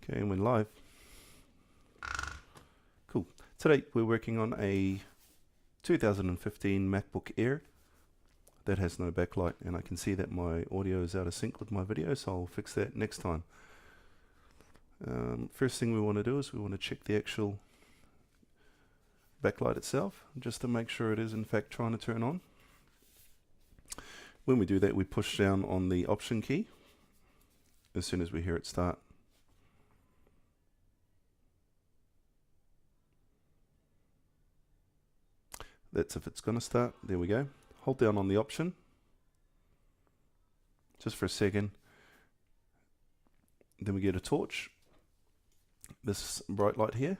Okay, and we're live. Cool. Today we're working on a 2015 MacBook Air that has no backlight, and I can see that my audio is out of sync with my video, so I'll fix that next time. First thing we want to do is we want to check the actual backlight itself, just to make sure it is in fact trying to turn on. When we do that, we push down on the Option key as soon as we hear it start. That's if it's going to start. There we go. Hold down on the Option just for a second. Then we get a torch, this bright light here,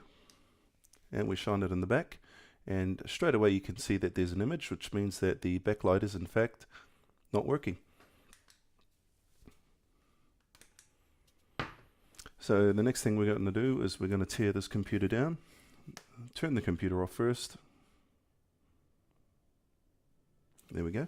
and we shine it in the back, and straight away you can see that there's an image, which means that the backlight is in fact not working. So the next thing we're going to do is we're going to tear this computer down, turn the computer off first. There we go.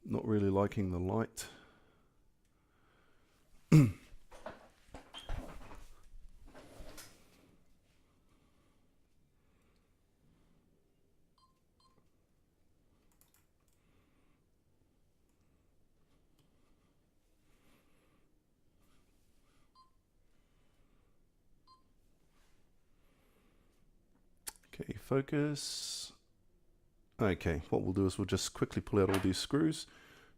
Not really liking the light. Okay, focus. Okay, what we'll do is we'll just quickly pull out all these screws.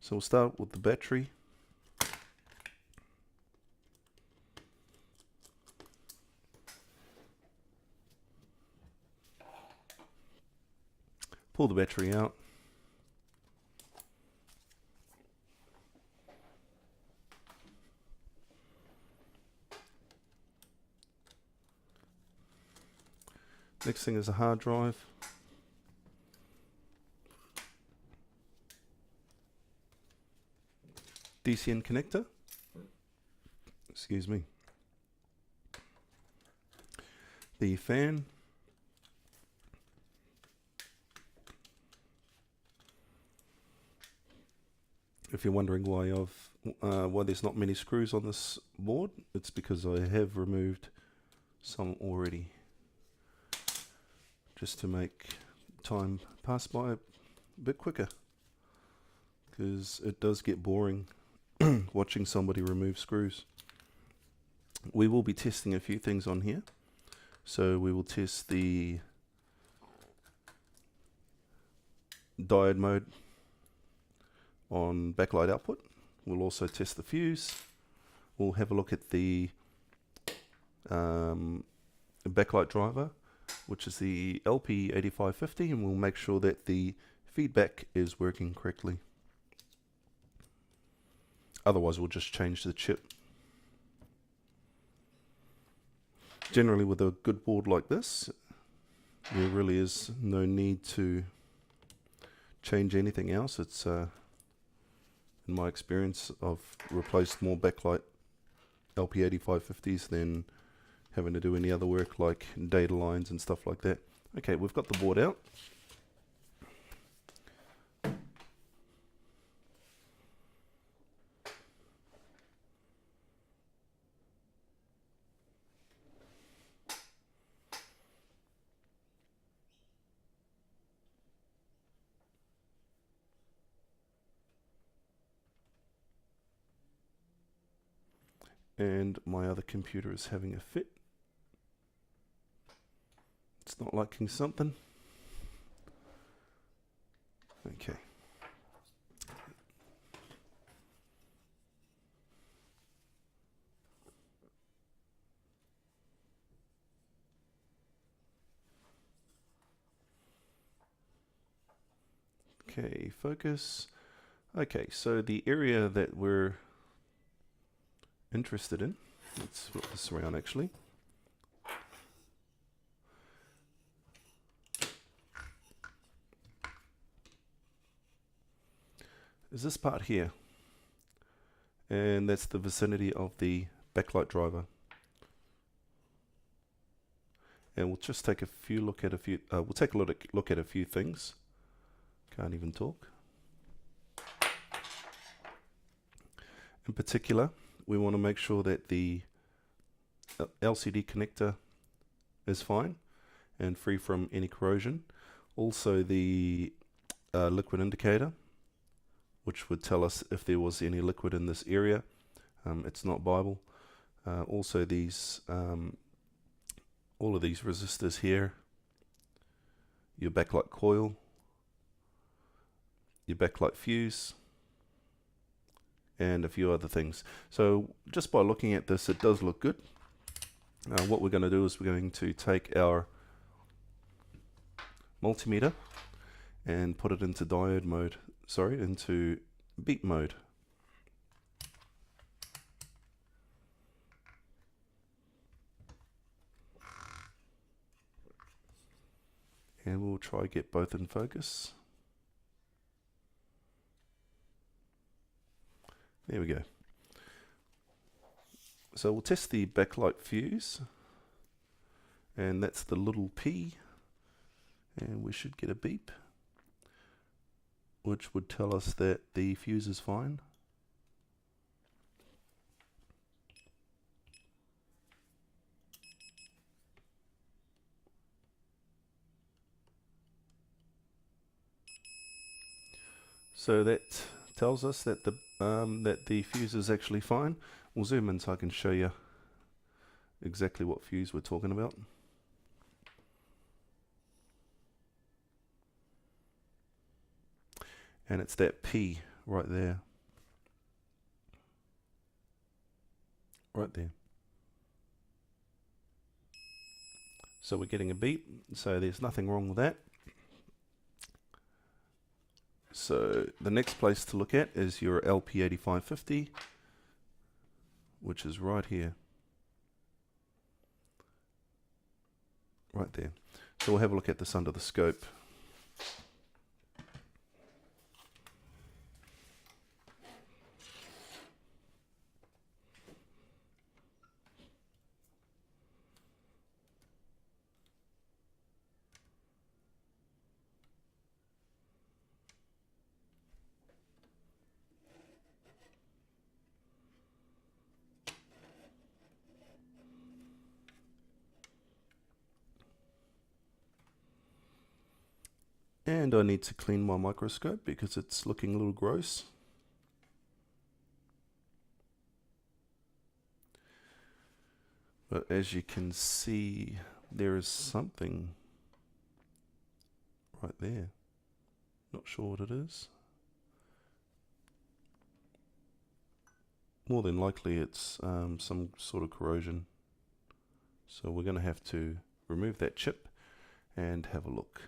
So we'll start with the battery. Pull the battery out. Next thing is a hard drive. DCN connector. Excuse me. The fan. If you're wondering why there's not many screws on this board, it's because I have removed some already, just to make time pass by a bit quicker, because it does get boring watching somebody remove screws. We will be testing a few things on here. So we will test the diode mode on backlight output. We'll also test the fuse. We'll have a look at the backlight driver, which is the LP8550, and we'll make sure that the feedback is working correctly. Otherwise, we'll just change the chip. Generally, with a good board like this, there really is no need to change anything else. It's, in my experience, I've replaced more backlight LP8550s than having to do any other work like data lines and stuff like that. Okay, we've got the board out. And my other computer is having a fit. It's not liking something. Okay. Okay, focus. Okay, so the area that we're interested in, let's flip this around actually. is this part here. and that's the vicinity of the backlight driver. And we'll just take we'll take a look at a few things. Can't even talk. In particular, we want to make sure that the LCD connector is fine and free from any corrosion. Also the liquid indicator, which would tell us if there was any liquid in this area. It's not Bible. Also these all of these resistors here, your backlight coil, your backlight fuse, and a few other things. So just by looking at this, it does look good. What we're going to do is we're going to take our multimeter and put it into diode mode, into beep mode. And we'll try get both in focus. There we go. So we'll test the backlight fuse, and that's the little P, and we should get a beep, which would tell us that the fuse is fine. So that tells us that the fuse is actually fine. We'll zoom in so I can show you exactly what fuse we're talking about. And it's that P right there. Right there. So we're getting a beep, so there's nothing wrong with that. So the next place to look at is your LP8550, which is right here. Right there. So we'll have a look at this under the scope. And I need to clean my microscope because it's looking a little gross. But as you can see, there is something right there. Not sure what it is. More than likely it's some sort of corrosion. So we're going to have to remove that chip and have a look.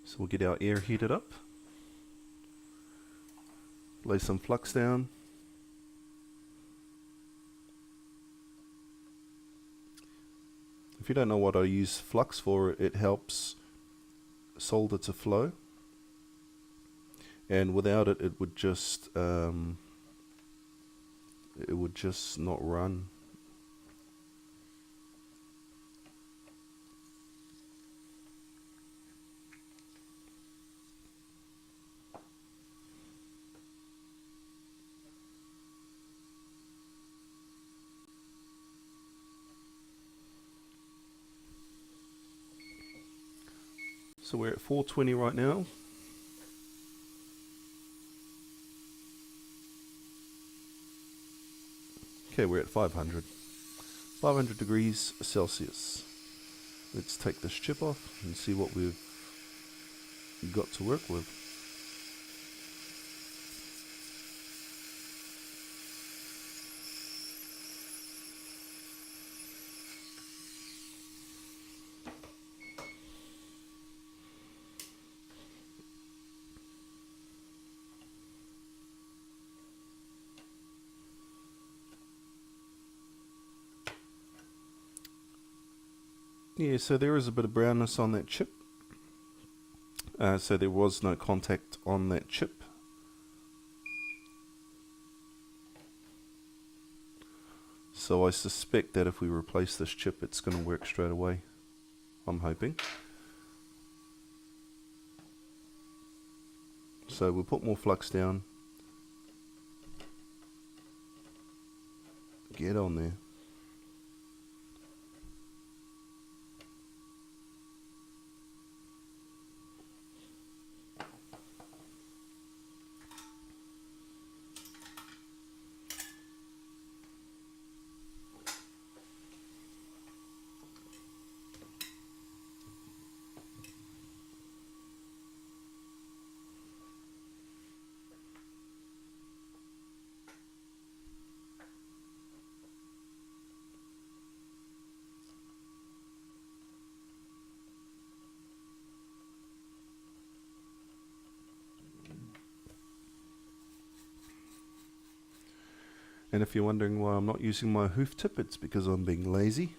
So we'll get our air heated up, lay some flux down, if you don't know what I use flux for, it helps solder to flow, and without it, it would just not run. So we're at 420 right now. Okay, we're at 500 degrees Celsius. Let's take this chip off and see what we've got to work with. Yeah, so there is a bit of brownness on that chip. So there was no contact on that chip. So I suspect that if we replace this chip, it's going to work straight away. I'm hoping. So we'll put more flux down. Get on there. And if you're wondering why I'm not using my hoof tip, it's because I'm being lazy.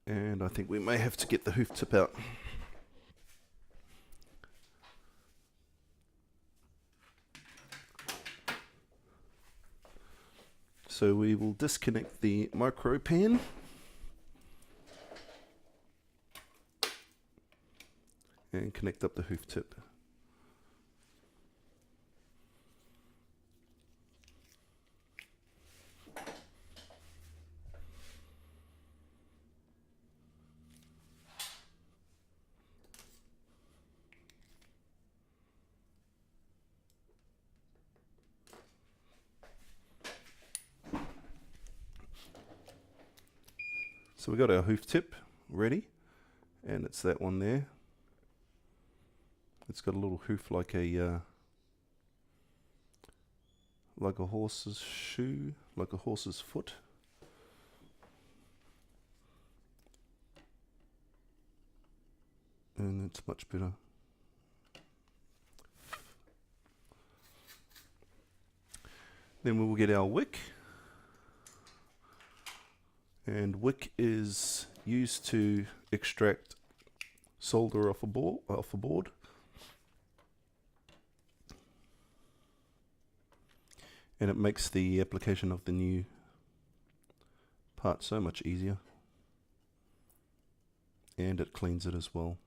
And I think we may have to get the hoof tip out. So we will disconnect the micro pan. And connect up the hoof tip. So we got our hoof tip ready, and it's that one there. It's got a little hoof like a horse's shoe, like a horse's foot. And it's much better. Then we will get our wick. And wick is used to extract solder off a board. And it makes the application of the new part so much easier. And it cleans it as well.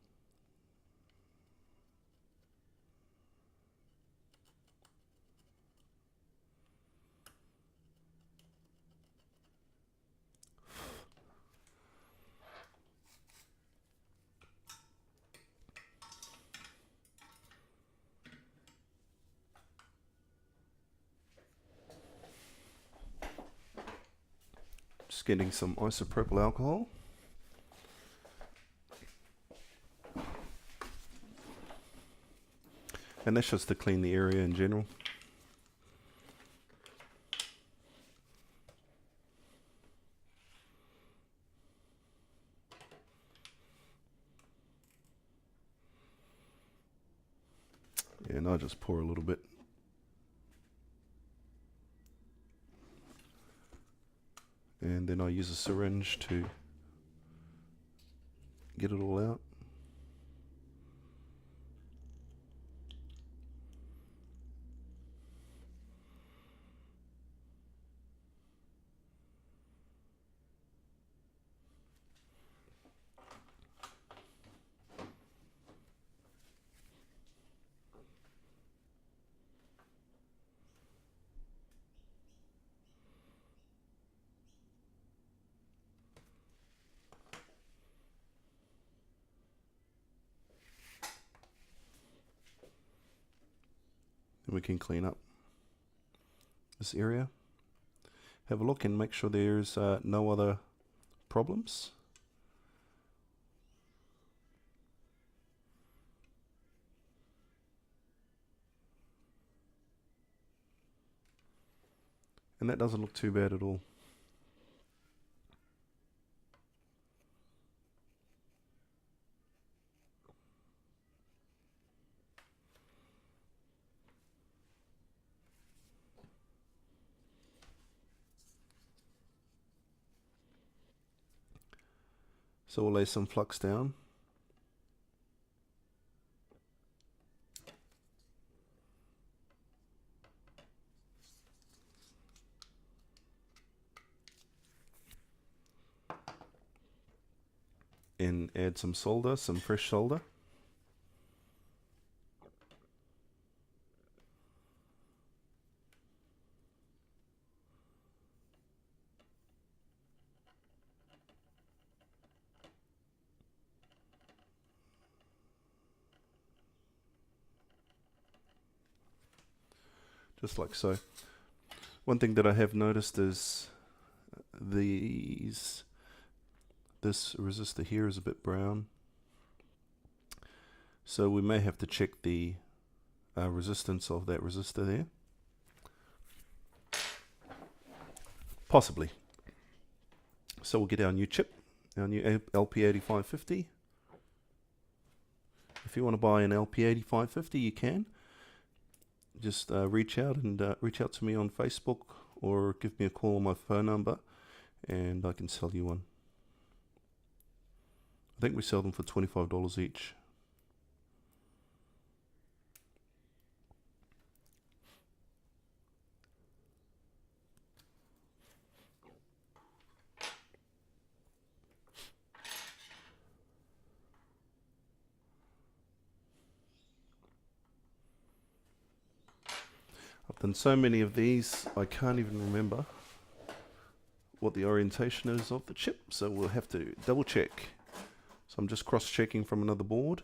Just getting some isopropyl alcohol. And that's just to clean the area in general. And I'll just pour a little bit. And then I use a syringe to get it all out. And we can clean up this area. Have a look and make sure there's no other problems. And that doesn't look too bad at all. So we'll lay some flux down. And add some solder, some fresh solder. Just like so. One thing that I have noticed is this resistor here is a bit brown, so we may have to check the resistance of that resistor there. Possibly. So we'll get our new chip, our new LP8550. If you want to buy an LP8550, you can. Just reach out to me on Facebook, or give me a call on my phone number, and I can sell you one. I think we sell them for $25 each. I've done so many of these, I can't even remember what the orientation is of the chip, so we'll have to double check. So I'm just cross-checking from another board.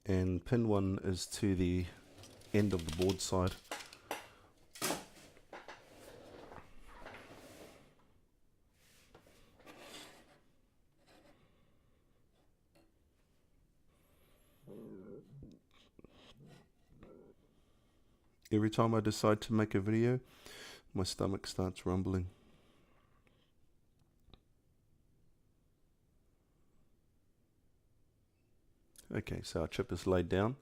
And pin 1 is to the end of the board side. Every time I decide to make a video, my stomach starts rumbling. Okay, so our chip is laid down.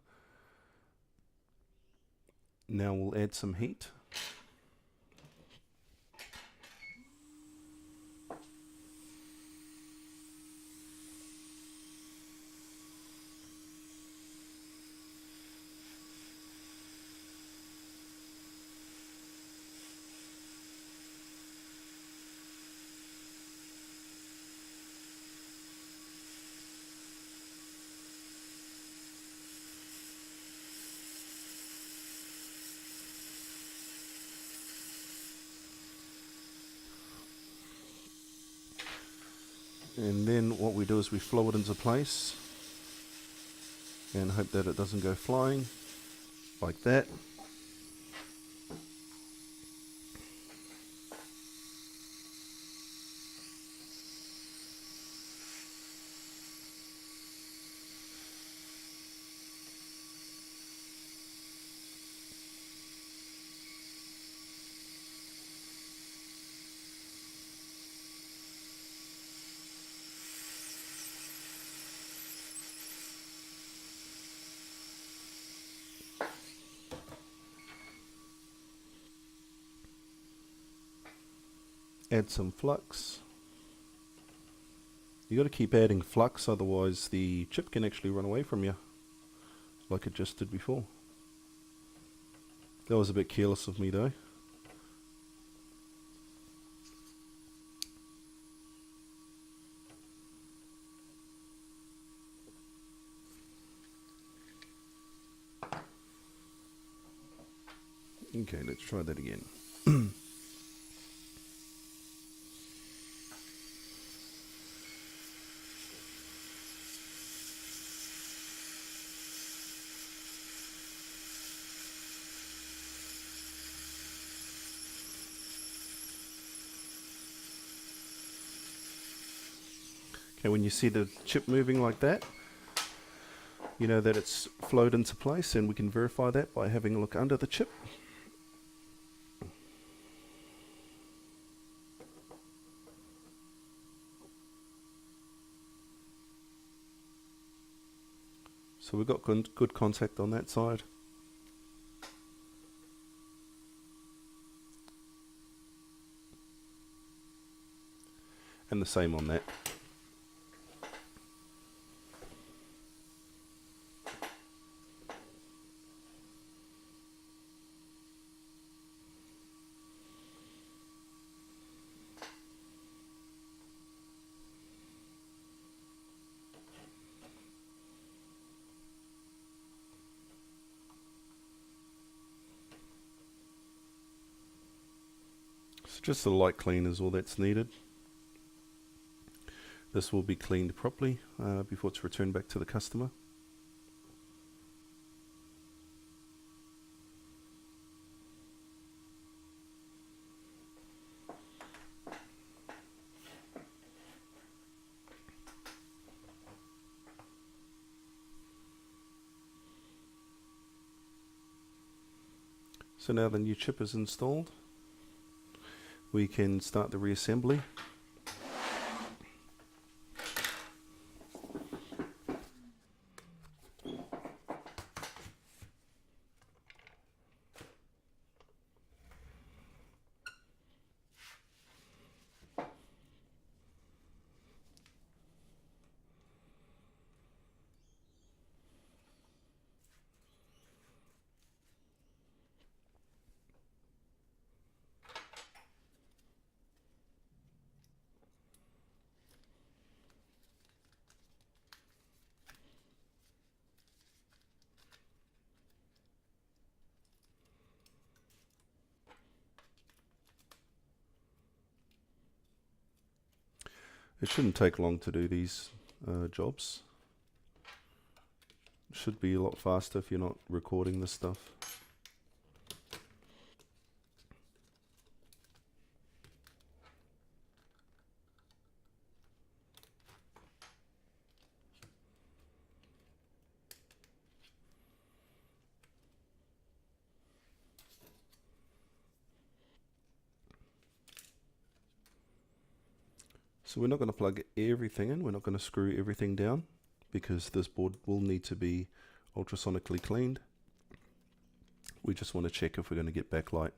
Now we'll add some heat. And then what we do is we flow it into place and hope that it doesn't go flying, like that. Add some flux. You got to keep adding flux, otherwise the chip can actually run away from you, like it just did before. That was a bit careless of me though. Okay, let's try that again. Okay, when you see the chip moving like that, you know that it's flowed into place, and we can verify that by having a look under the chip. So we've got good contact on that side. And the same on that. So just a light clean is all that's needed. This will be cleaned properly before it's returned back to the customer. So now the new chip is installed, we can start the reassembly. It shouldn't take long to do these jobs. It should be a lot faster if you're not recording this stuff. So we're not going to plug everything in, we're not going to screw everything down, because this board will need to be ultrasonically cleaned. We just want to check if we're going to get backlight.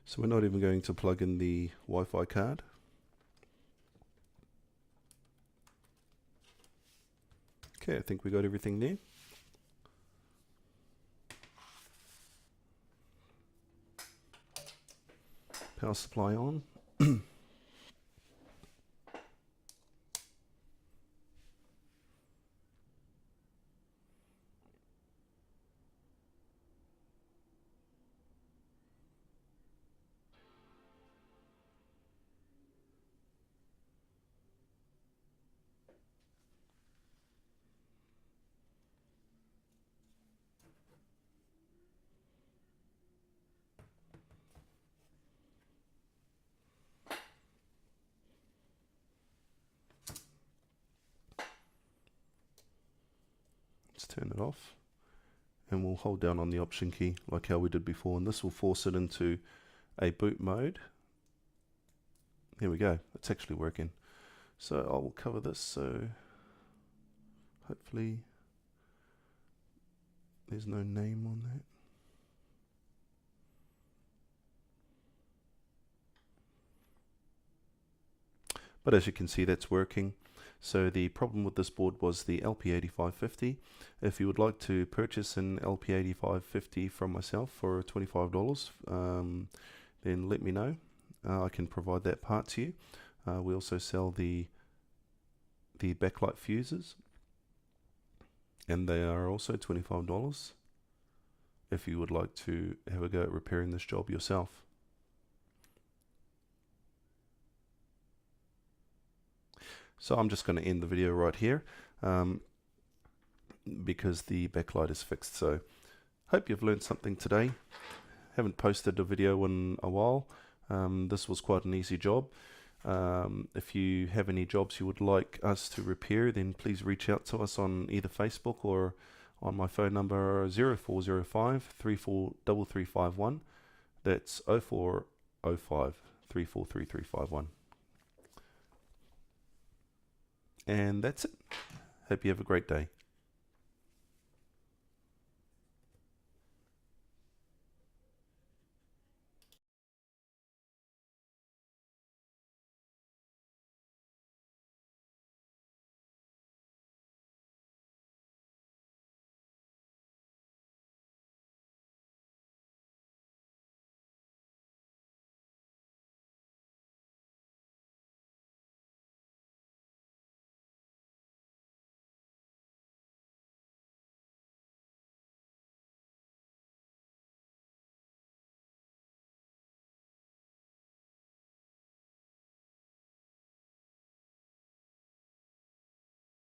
So we're not even going to plug in the Wi-Fi card. Okay, I think we got everything there. Power supply on. Let's turn it off, and we'll hold down on the option key like how we did before, and this will force it into a boot mode. Here we go, it's actually working. So I will cover this, so hopefully there's no name on that. But as you can see, that's working. So the problem with this board was the LP8550. If you would like to purchase an LP8550 from myself for $25, then let me know. I can provide that part to you. We also sell the backlight fuses, and they are also $25 if you would like to have a go at repairing this job yourself. So I'm just going to end the video right here because the backlight is fixed. So hope you've learned something today. Haven't posted a video in a while. This was quite an easy job. If you have any jobs you would like us to repair, then please reach out to us on either Facebook or on my phone number 0405 343351. That's 0405 343351. And that's it. Hope you have a great day.